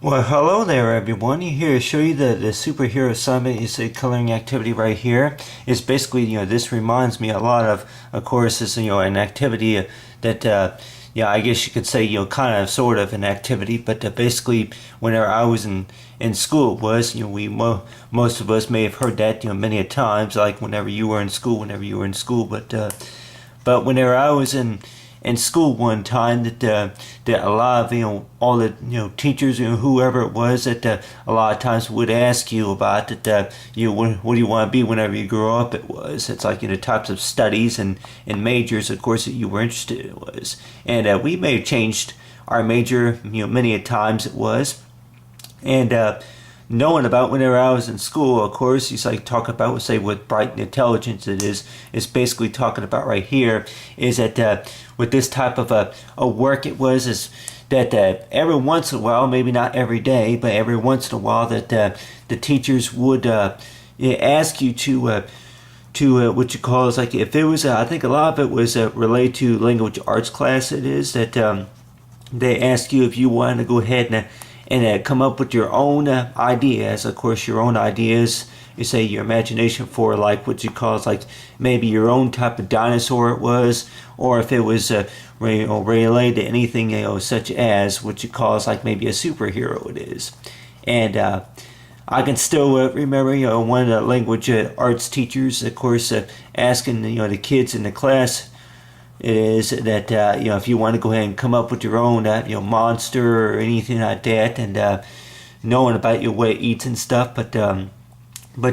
Well, hello there, everyone. Here to show you the superhero assignment. You see coloring activity right here. It's basically, this reminds me a lot of course, is, an activity that, I guess you could say, kind of, sort of an activity, but basically, whenever I was in school, it was, most of us may have heard that, many a times, like whenever you were in school, but whenever I was in school one time that a lot of all the teachers whoever it was that a lot of times would ask you about that what do you want to be whenever you grow up. It's like types of studies and majors of course that you were interested in was, and we may have changed our major many a times it was, and knowing about whenever I was in school, of course, he's like talk about, say, what bright intelligence it is basically talking about right here, is that with this type of a work it was, is that every once in a while, maybe not every day, but every once in a while that the teachers would ask you to what you call is like, if it was, I think a lot of it was related to language arts class, it is, that they ask you if you wanted to go ahead and come up with your own ideas. Of course, your own ideas, you say your imagination for like what you call is like maybe your own type of dinosaur it was, or if it was related to anything such as what you call is like maybe a superhero it is. And I can still remember one of the language arts teachers, of course, asking the kids in the class is that if you want to go ahead and come up with your own monster or anything like that, and knowing about what it eats and stuff, but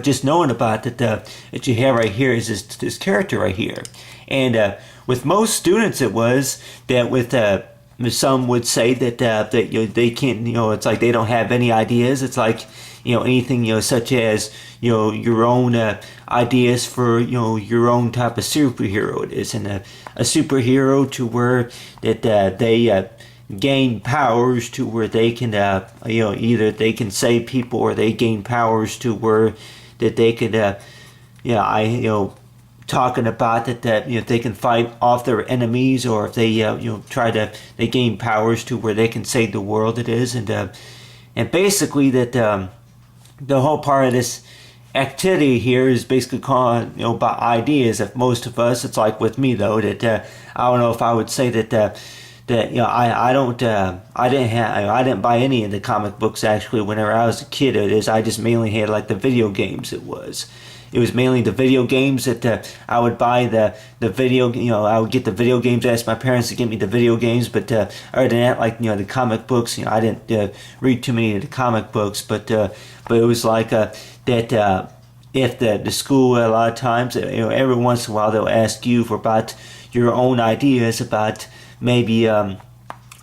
just knowing about that you have right here is this character right here. And with most students it was that with some would say that they can't, it's like they don't have any ideas. It's like anything such as your own ideas for your own type of superhero it is, and a superhero to where that they gain powers to where they can either they can save people, or they gain powers to where that they could talking about that if they can fight off their enemies, or if they they gain powers to where they can save the world it is, and basically that the whole part of this activity here is basically called about ideas. If most of us, it's like with me though, that I don't know if I would say that I didn't buy any of the comic books actually whenever I was a kid. It is, I just mainly had like the video games. It was mainly the video games that I would buy the video, I would get the video games, ask my parents to get me the video games, but other than that, like, the comic books, I didn't read too many of the comic books, but it was like that if the school, a lot of times, every once in a while, they'll ask you for about your own ideas about maybe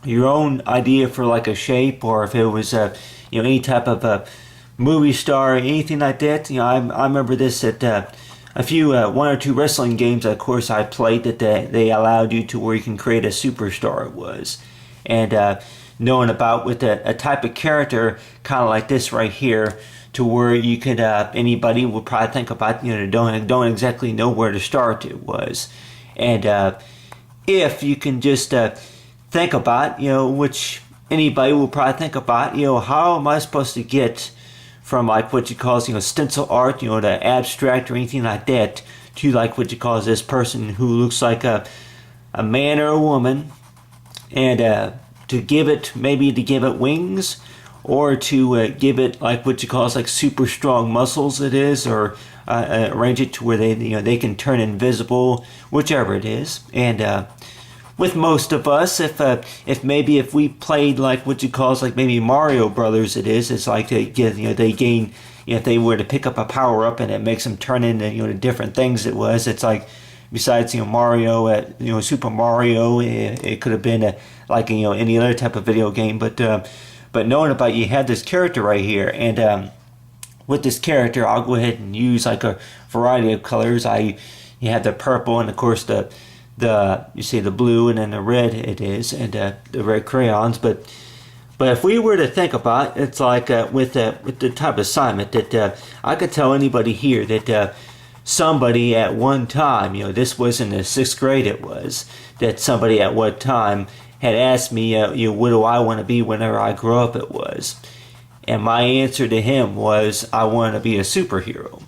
your own idea for like a shape, or if it was any type of movie star or anything like that. I remember this at a few one or two wrestling games of course I played that they allowed you to where you can create a superstar it was, and knowing about with a type of character kind of like this right here, to where you could anybody would probably think about don't exactly know where to start it was, and if you can just think about which anybody will probably think about how am I supposed to get from like what you call stencil art, the abstract or anything like that, to like what you call this person who looks like a man or a woman, and to give it wings, or to give it like what you call like super strong muscles it is, or arrange it to where they can turn invisible, whichever it is. And with most of us, if maybe if we played like what you call like maybe Mario Brothers, it's like they get they gain, if they were to pick up a power up and it makes them turn into different things it's like, besides Mario at Super Mario, it could have been like any other type of video game, but knowing about, you have this character right here, and with this character I'll go ahead and use like a variety of colors. You have the purple, and of course the you see the blue, and then the red it is, and the red crayons. But if we were to think about it, it's like with the type of assignment that I could tell anybody here that somebody at one time, this was in the 6th grade, it was that somebody at one time had asked me, what do I want to be whenever I grow up, it was. And my answer to him was, I want to be a superhero.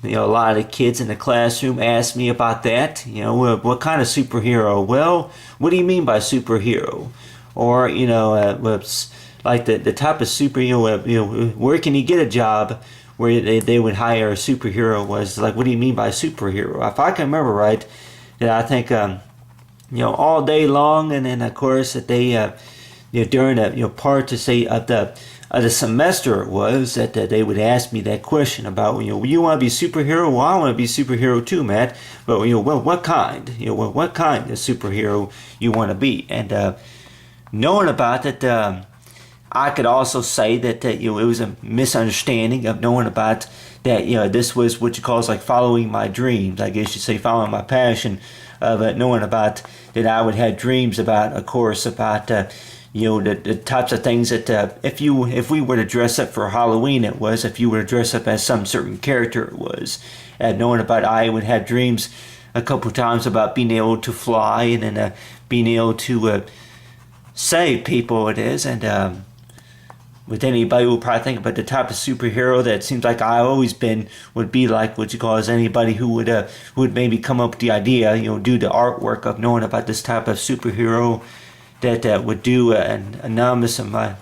A lot of the kids in the classroom asked me about that. What kind of superhero? Well, what do you mean by superhero? Or, what's like the type of superhero, where can you get a job where they would hire a superhero? Was like, what do you mean by superhero? If I can remember right, that I think, all day long, and then of course that they, during the part to say of the semester, it was that they would ask me that question about, you want to be a superhero? Well, I want to be a superhero too, Matt. But what kind? What kind of superhero you want to be? And knowing about that, I could also say that it was a misunderstanding of knowing about that. This was what you call like following my dreams. I guess you say following my passion of knowing about that I would have dreams about, of course, about the types of things that if we were to dress up for Halloween, it was, if you were to dress up as some certain character, it was, and knowing about I would have dreams a couple times about being able to fly, and then being able to save people, it is. And with anybody will probably think about the type of superhero that seems like I've always been, would be like what you call as anybody who would maybe come up with the idea, do the artwork of knowing about this type of superhero that would do an enormous amount,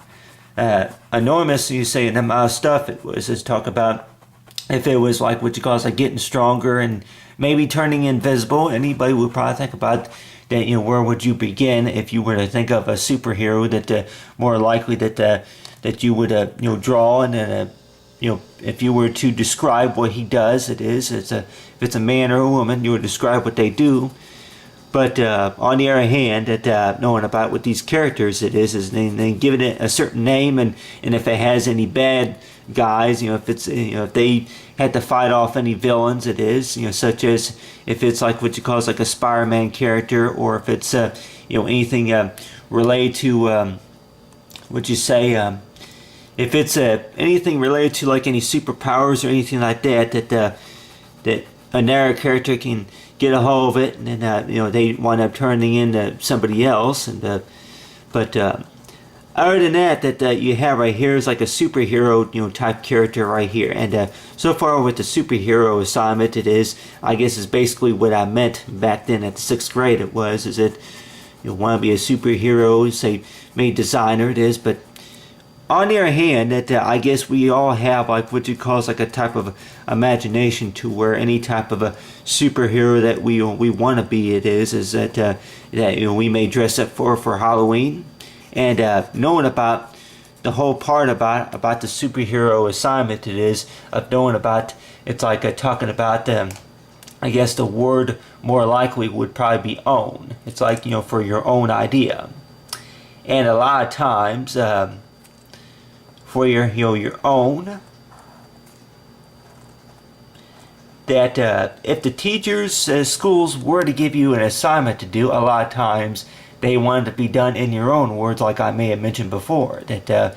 you say, an amount of stuff. It was just talk about if it was like what you call like getting stronger and maybe turning invisible. Anybody would probably think about that. Where would you begin if you were to think of a superhero that more likely that you would draw, and then if you were to describe what he does, if it's a man or a woman, you would describe what they do. But on the other hand, that knowing about what these characters is then giving it a certain name, and if it has any bad guys, if it's if they had to fight off any villains, it is such as if it's like what you call like a Spider-Man character, or if it's anything related to what you say if it's anything related to like any superpowers or anything like that that another character can get a hold of it, and then they wind up turning into somebody else. And but other than that you have right here is like a superhero type character right here. And so far with the superhero assignment, it is, I guess, is basically what I meant back then at the 6th grade. It was, is that you want to be a superhero, say maybe designer, it is. But on the other hand, that I guess we all have like what you call like a type of imagination to where any type of a superhero that we want to be, it is that we may dress up for Halloween. And knowing about the whole part about the superhero assignment, it is of knowing about, it's like talking about I guess the word more likely would probably be own. It's like for your own idea. And a lot of times for your own, that if the teachers, schools were to give you an assignment to do, a lot of times they want it to be done in your own words, like I may have mentioned before. That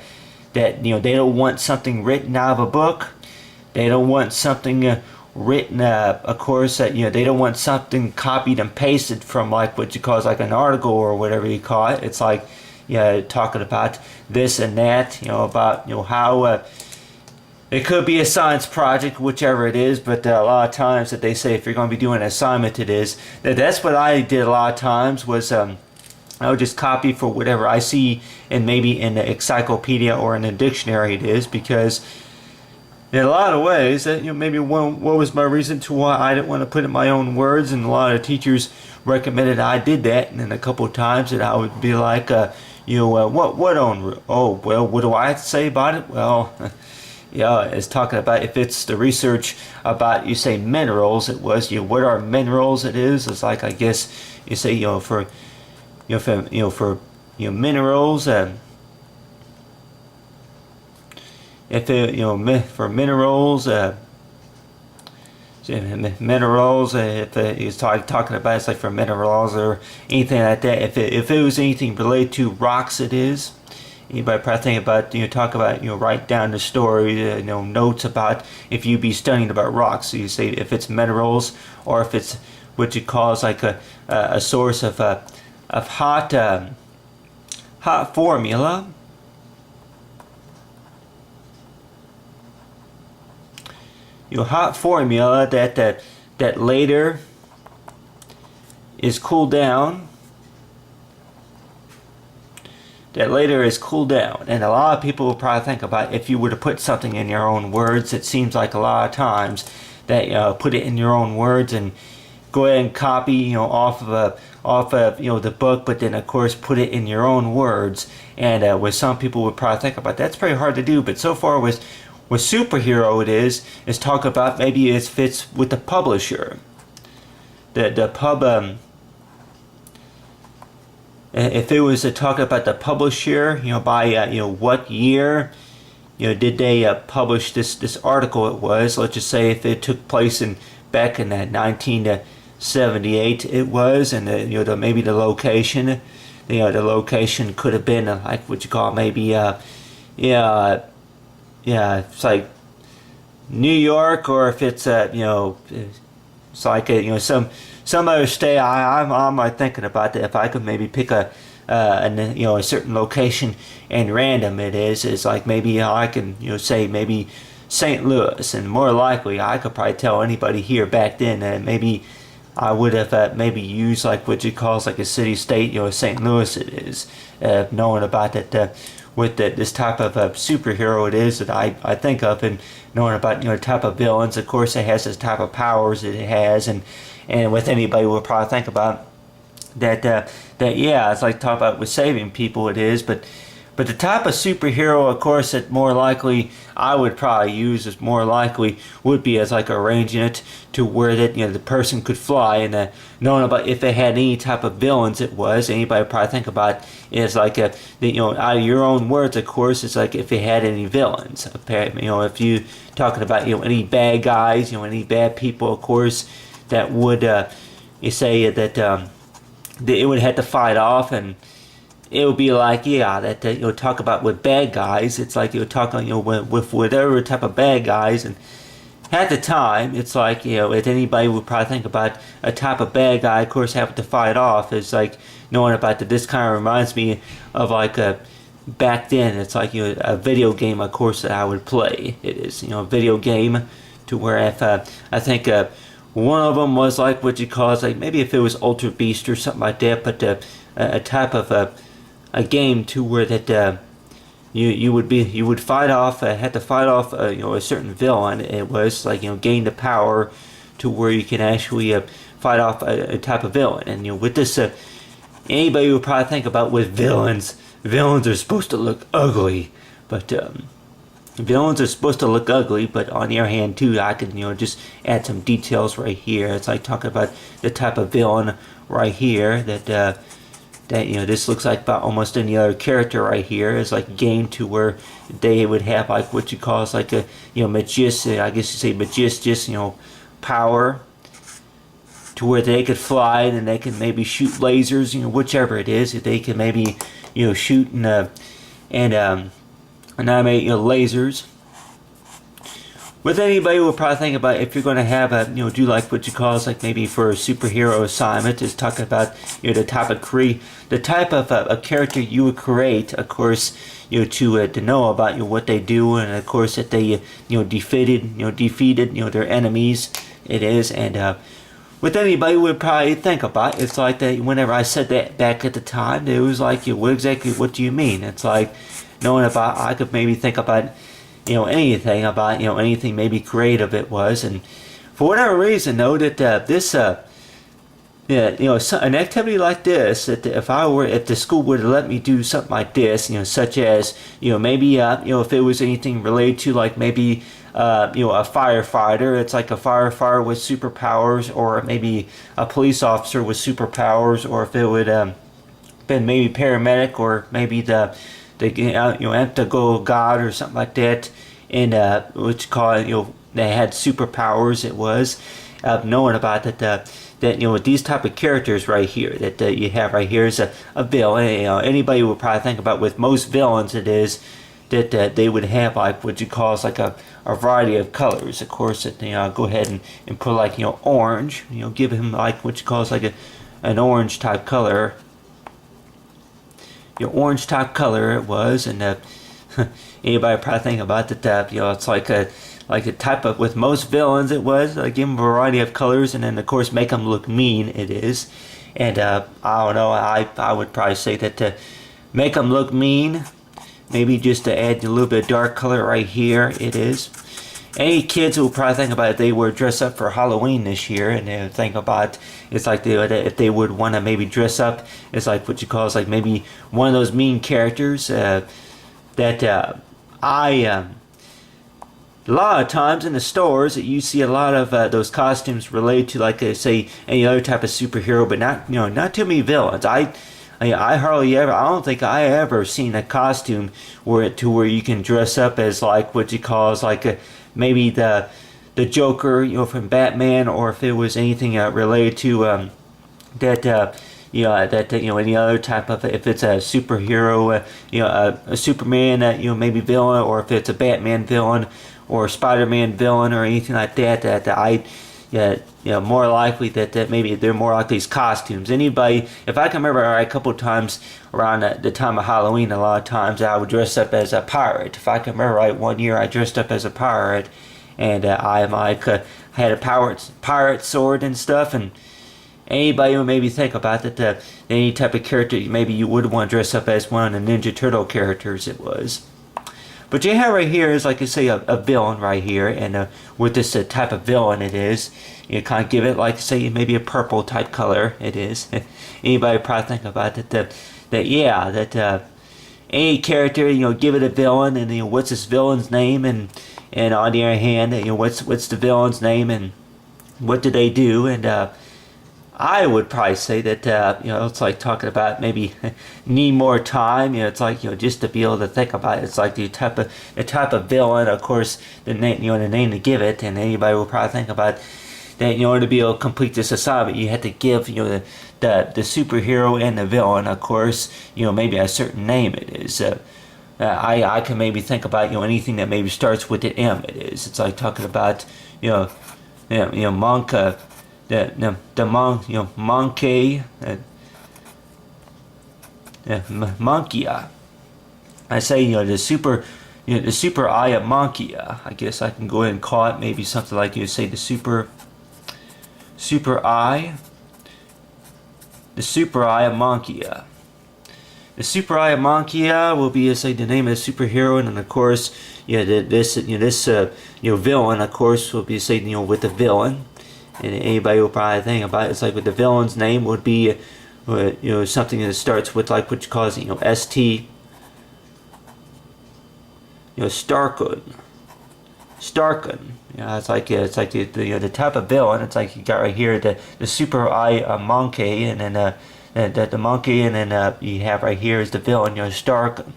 they don't want something written out of a book. They don't want something written, of course, that they don't want something copied and pasted from like what you call like an article or whatever you call it. It's like talking about this and that, about how it could be a science project, whichever it is. But a lot of times that they say if you're going to be doing an assignment, it is that's what I did a lot of times. Was I would just copy for whatever I see, and maybe in the encyclopedia or in a dictionary, it is, because in a lot of ways that maybe what was my reason to why I didn't want to put in my own words, and a lot of teachers recommended I did that. And then a couple of times that I would be like what on, oh well, what do I have to say about it? Well, it's talking about if it's the research about, you say minerals, it was what are minerals, it is. It's like, I guess you say for minerals, if it, for minerals, minerals, if he's talking about, it's like for minerals or anything like that. If it was anything related to rocks, it is. Anybody probably think about, talk about, write down the story, notes about if you be studying about rocks. So you say if it's minerals, or if it's what you call is like a source of hot hot formula. Your hot formula that later is cooled down. That later is cooled down. And a lot of people will probably think about, if you were to put something in your own words, it seems like a lot of times that put it in your own words and go ahead and copy off of the book, but then of course put it in your own words. And with some people would probably think about that's pretty hard to do. But so far with superhero, it is talk about maybe it fits with the publisher. The pub. If it was to talk about the publisher, by what year, did they publish this article? It was, let's just say, if it took place back in 1978, it was, and maybe the location, the location could have been like what you call maybe it's like New York, or if it's it's like some other state. I'm like thinking about that. If I could maybe pick a certain location and random, it's like maybe I can say maybe St. Louis, and more likely I could probably tell anybody here back then that maybe I would have maybe used like what you call like a city state, St. Louis. It is knowing about that with this type of superhero it is that I think of, and knowing about type of villains. Of course, it has this type of powers that it has, and with anybody will probably think about that yeah, it's like talk about with saving people it is, but the type of superhero, of course, that more likely I would probably use is more likely would be as like arranging it to where that the person could fly, and knowing about if they had any type of villains, it was anybody would probably think about is like out of your own words, of course, it's like if they had any villains, if you talking about any bad guys, any bad people, of course, that would you say that it would have to fight off, and it would be like, yeah, that talk about with bad guys. It's like you're talking with whatever type of bad guys, and at the time it's like if anybody would probably think about a type of bad guy, of course, having to fight off. It's like knowing about that. This kind of reminds me of like back then. It's like a video game, of course, that I would play. It is a video game to where if I think one of them was like what you call like maybe if it was Ultra Beast or something like that, but a type of a game to where that you would fight off, had to fight off a certain villain. It was like gain the power to where you can actually fight off a type of villain. And with this, anybody would probably think about with villains are supposed to look ugly, but villains are supposed to look ugly. But on the other hand too, I can just add some details right here. It's like talking about the type of villain right here that this looks like about almost any other character right here. Is like game to where they would have like what you call is like a magistic, I guess you say magistic, power to where they could fly, and they can maybe shoot lasers, whichever it is. If they can maybe shoot and animate lasers. With anybody will probably think about if you're going to have a do like what you call is like maybe for a superhero assignment is talking about the type of a character you would create, of course, to know about what they do, and of course that they defeated their enemies. It is, and with anybody would probably think about it's like that. Whenever I said that back at the time, it was like what exactly what do you mean? It's like knowing about I could maybe think about anything about anything maybe creative it was, and for whatever reason though that this an activity like this, that if the school would have let me do something like this, such as maybe if it was anything related to like maybe a firefighter, it's like a firefighter with superpowers, or maybe a police officer with superpowers, or if it would been maybe paramedic, or maybe the have to go God or something like that, and what you call it, they had superpowers. It was knowing about that with these type of characters right here that you have right here is a villain. Anybody would probably think about with most villains it is that they would have like what you call is like a variety of colors. Of course, that go ahead and put like orange. Give him like what you call is like an orange type color. your orange type color it was, and anybody probably think about that. It's like a type of, with most villains it was give them a variety of colors, and then of course make them look mean. It is, and I don't know. I would probably say that to make them look mean, maybe just to add a little bit of dark color right here. It is. Any kids will probably think about if they were dressed up for Halloween this year, and they would think about it's like if they would want to maybe dress up, it's like what you call is like maybe one of those mean characters that a lot of times in the stores that you see a lot of those costumes related to like say any other type of superhero, but not too many villains. I hardly ever. I don't think I ever seen a costume where you can dress up as like what you call is like maybe the Joker, from Batman, or if it was anything related to any other type of, if it's a superhero, a Superman, maybe villain, or if it's a Batman villain or a Spider-Man villain or anything like that, more likely that maybe they're more like these costumes. Anybody, if I can remember a couple of times around the time of Halloween, a lot of times I would dress up as a pirate. If I can remember right, one year I dressed up as a pirate, and I had a pirate sword and stuff. And anybody who maybe think about that, any type of character maybe you would want to dress up as one of the Ninja Turtle characters it was. But you have right here is like you say a villain right here, and with this type of villain it is, you kind of give it like say maybe a purple type color it is. Anybody probably think about that any character, give it a villain, and what's this villain's name, and on the other hand, what's the villain's name, and what do they do, and I would probably say that it's like talking about maybe need more time. It's like just to be able to think about it. It's like the type of villain, of course, the name to give it, and anybody will probably think about that. In order to be able to complete this assignment, you had to give the superhero and the villain, of course, maybe a certain name. It is. I can maybe think about anything that maybe starts with an M. It is. It's like talking about monk. The monkey, Monkia. I say the super eye of Monkia. I guess I can go ahead and call it maybe something like you say the super eye. The super eye of Monkia. The super eye of Monkia will be say the name of the superhero, and then of course this villain of course will be say with the villain. And anybody will probably think about it. It's like with the villain's name would be, something that starts with like what you call ST. Starkun. It's like the type of villain. It's like you got right here the super eye monkey, and then the monkey, and then you have right here is the villain, Starkun.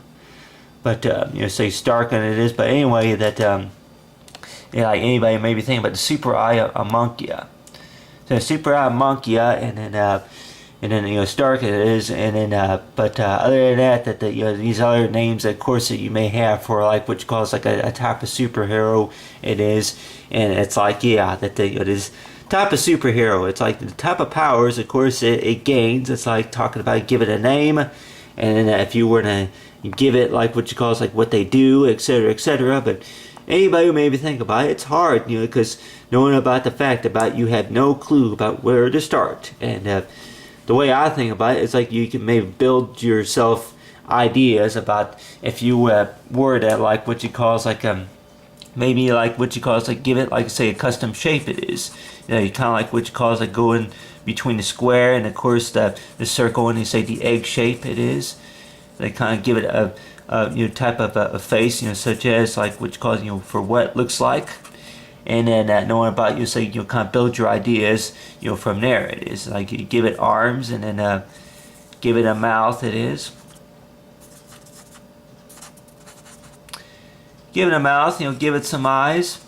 But say Starkun it is. But anyway, that. Like anybody maybe thinking about the super eye of Monkia. So super eye of Monkia, and then Stark it is, and then but other than that these other names of course that you may have for like what you call like a type of superhero it is, and it's like this type of superhero, it's like the type of powers of course it gains. It's like talking about give it a name, and then if you were to give it like what you call like what they do, etc. But anybody who maybe think about it, it's hard, because knowing about the fact about you have no clue about where to start. And the way I think about it, it's like you can maybe build yourself ideas about if you were to like what you call like maybe like what you call like give it like say a custom shape it is. You kind of like what you call like going between the square and of course the circle, and you say the egg shape it is. They kind of give it a type of a face, such as like which cause for what it looks like, and then knowing about say kind of build your ideas from there. It is like you give it arms, and then give it a mouth. It is give it a mouth. Give it some eyes.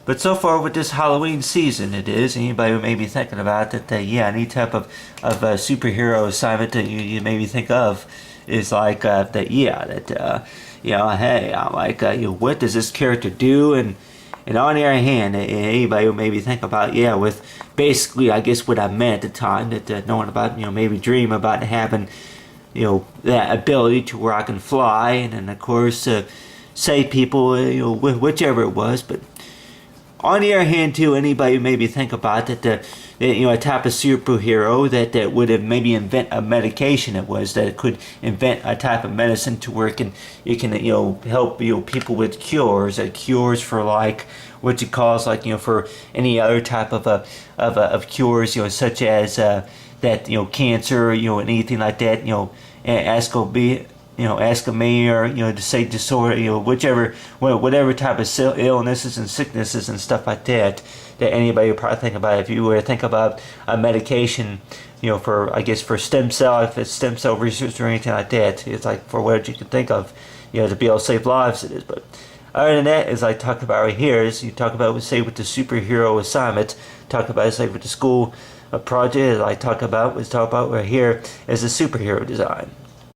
But so far with this Halloween season, it is anybody who may be thinking about that. Any type of superhero assignment that you maybe think of. Is like hey, I'm like what does this character do, and on the other hand, anybody who maybe think about with basically I guess what I meant at the time that knowing about maybe dream about having that ability to where I can fly, and then of course save people, whichever it was. But on the other hand, too, anybody maybe think about that a type of superhero that would have maybe invent a medication, it was that it could invent a type of medicine to where it can help people with cures for like what you call like for any other type of cures, such as that cancer, and anything like that, ascomy, or to say disorder, whatever type of illnesses and sicknesses and stuff like that anybody would probably think about. If you were to think about a medication, for I guess for stem cell, if it's stem cell research or anything like that, it's like for what you can think of, to be able to save lives, it is. But other than that, as I talk about right here, is you talk about say with the superhero assignment, talk about say with the school project, as I talk about right here is the superhero design.